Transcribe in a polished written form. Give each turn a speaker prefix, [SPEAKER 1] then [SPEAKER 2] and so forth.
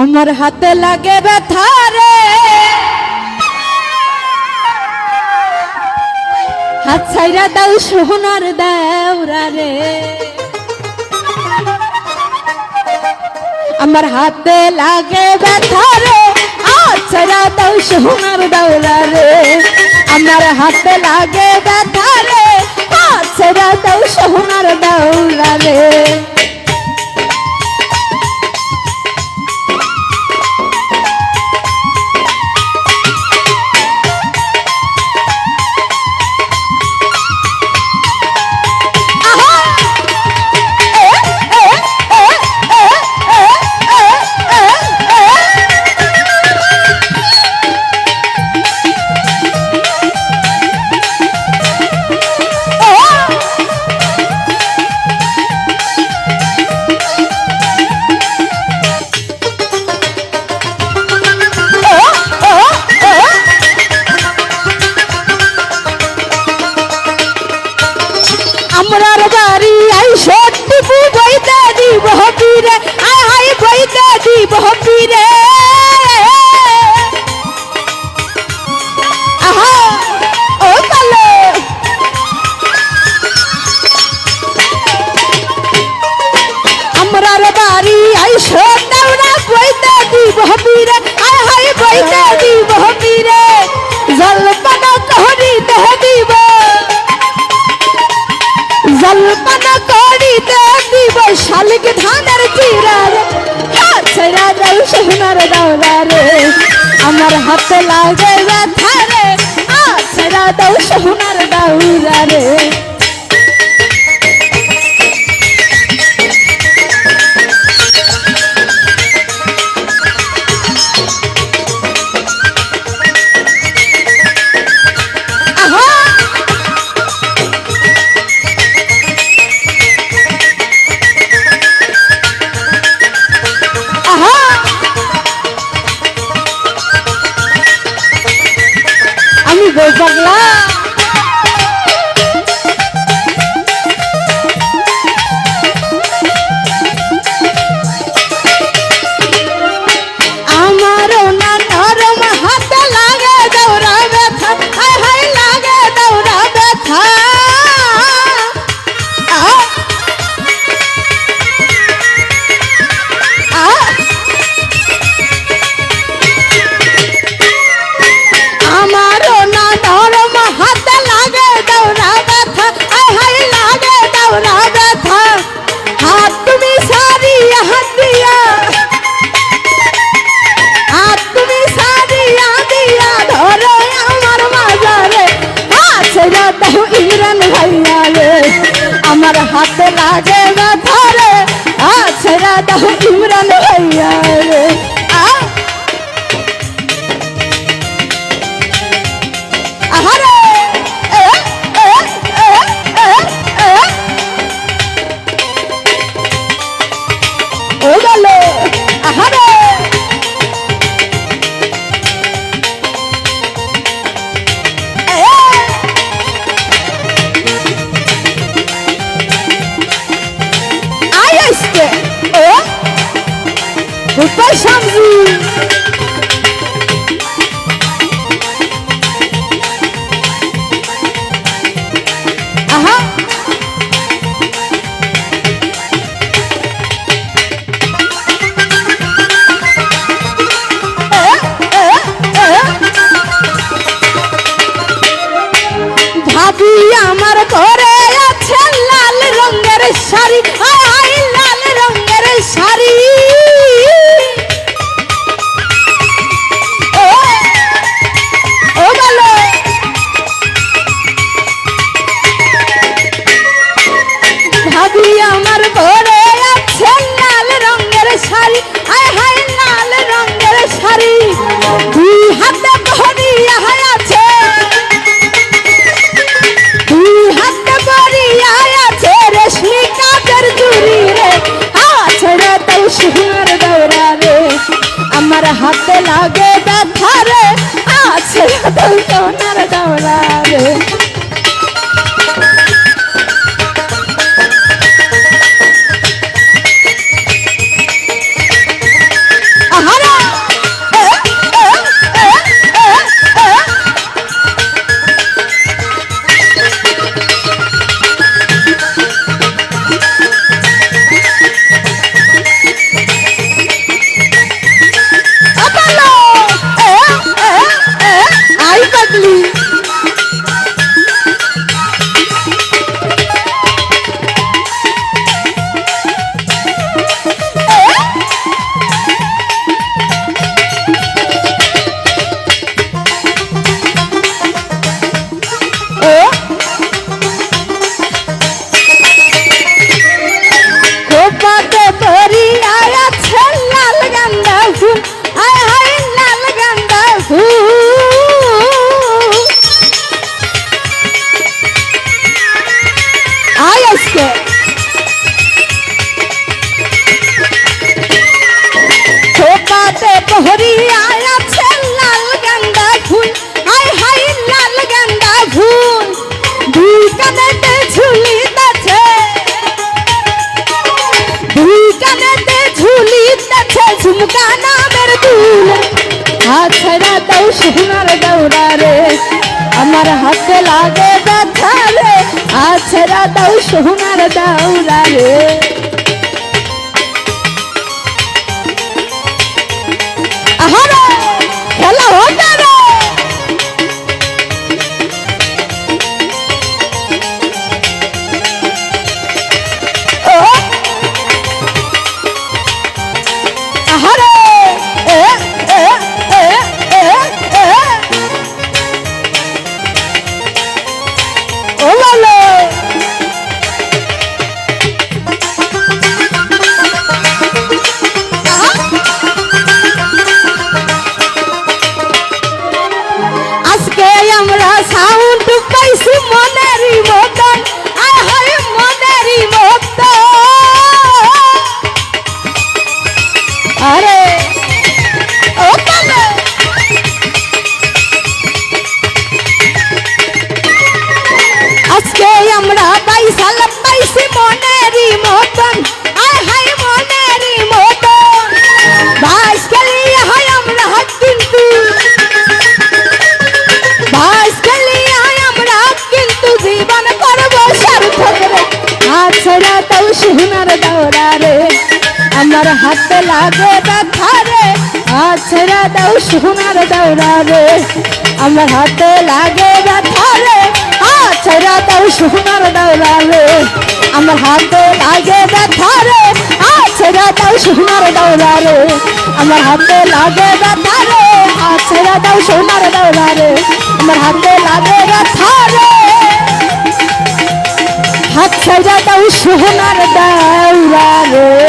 [SPEAKER 1] আমার হাতে লাগে ব্যথা রে, হাত ছাইরা দাও সোনার দেওরা রে। আমার হাতে লাগে ব্যথা রে, হাত ছাইরা দাও সোনার দেওরা রে। আমার হাতে লাগে ব্যথা রে, হাত ছাইরা দাও সোনার দেওরা রে। আমরার বাড়ি আই সত্যি বইতে দিব হবিরে, আয় হাই বইতে দিব হবিরে। আহা ও কালো আমরার বাড়ি আই সত্যি বইতে দিব হবিরে, আয় হাই বইতে দিব হবিরে। জলপানা করিতে দিব, জলপানা করিতে দিব শালিক ধানের চিরা রে। হাত ছাইরা দাও সোনার দেওরা রে। আমার হাতে লাগে ব্যথা রে, হাত ছাইরা দাও সোনার দেওরা রে। আমি বই পাগলা আমারও না নরম হাতে লাগে দেওরা ব্যথা, হায় হায় লাগে দেওরা ব্যথা। আমারও না নরম হাতে লাগে দেওরা ব্যথা, আয় হায় লাগে দেওরা ব্যথা। হাত তুমি সারিয়া হাত দিয়া, হাত তুমি সারিয়া দিয়া ধরো আমার মাজারে। হাত ছেড়া দাও ইমরান ভাইয়া রে। আমার হাতে লাগে ব্যথা রে, হাত ছেড়া দাও ইমরান ভাইয়া রে। আহারে ও গেল আহারে। আয় আসছে ও উপায় সামজি। আহা ভাবি আমার ঘরে আছে লাল রঙের শাড়ি, আয় হায় লাল রঙের শাড়ি। ও গেল ভাবি আমার ঘরে আছে লাল রঙের শাড়ি, আয় হায় লাল রঙের শাড়ি। দুই হাতে ভরিয়া আছে, দুই হাতে ভরিয়া আছে রেশমি কাপের চুড়ি রে। হাত ছেড়ে দাও সোনার দেওরা রে। আমার হাতে লাগে ব্যথা রে, হাত ছেড়ে দাও সোনার দেওরা রে। আহা দুই কানেতে ঝুলিতেছে ঝুমকা নামের দুল হাত ছাড়া দাও সোনার দৌড়া রে আমার হাতে লাগে ব্যথা রে হাত ছাড়া দাও সোনার দৌড়া রে আহারে খেলা হবে রে আহারে ও বলো আজকে আমরা সাউন্ড পাইছি মনেরই মতন আয় হয় মনেরই মতন আরে ও বলো আজকে আমরা বাইসাল পাইছি মনেরই মতন আয় হায় মনেরই মতন বাইস খেলি হয় আমরা কিন্তু বাইস খেলি হয় আমরা কিন্তু জীবন করবো সার্থক রে হাত ছাড়া তাও সোনার দৌড়া রে আমার হাতে লাগে ব্যথা রে হাত ছাড়া দাও সোনার দৌড়া রে আমার হাতে লাগে ব্যথা রে হাত ছাড়া দাও সোনার দৌড়া রে আমার হাতে লাগে ব্যথা রে হাত ছাড়া দাও সোনার দৌড়া রে আমার হাতে লাগে ব্যথা রে হাত ছাড়া দাও সোনার দৌড়া রে আমার হাতে লাগে ব্যথা রে হাত ছাড়া দাও সোনার দৌড়া রে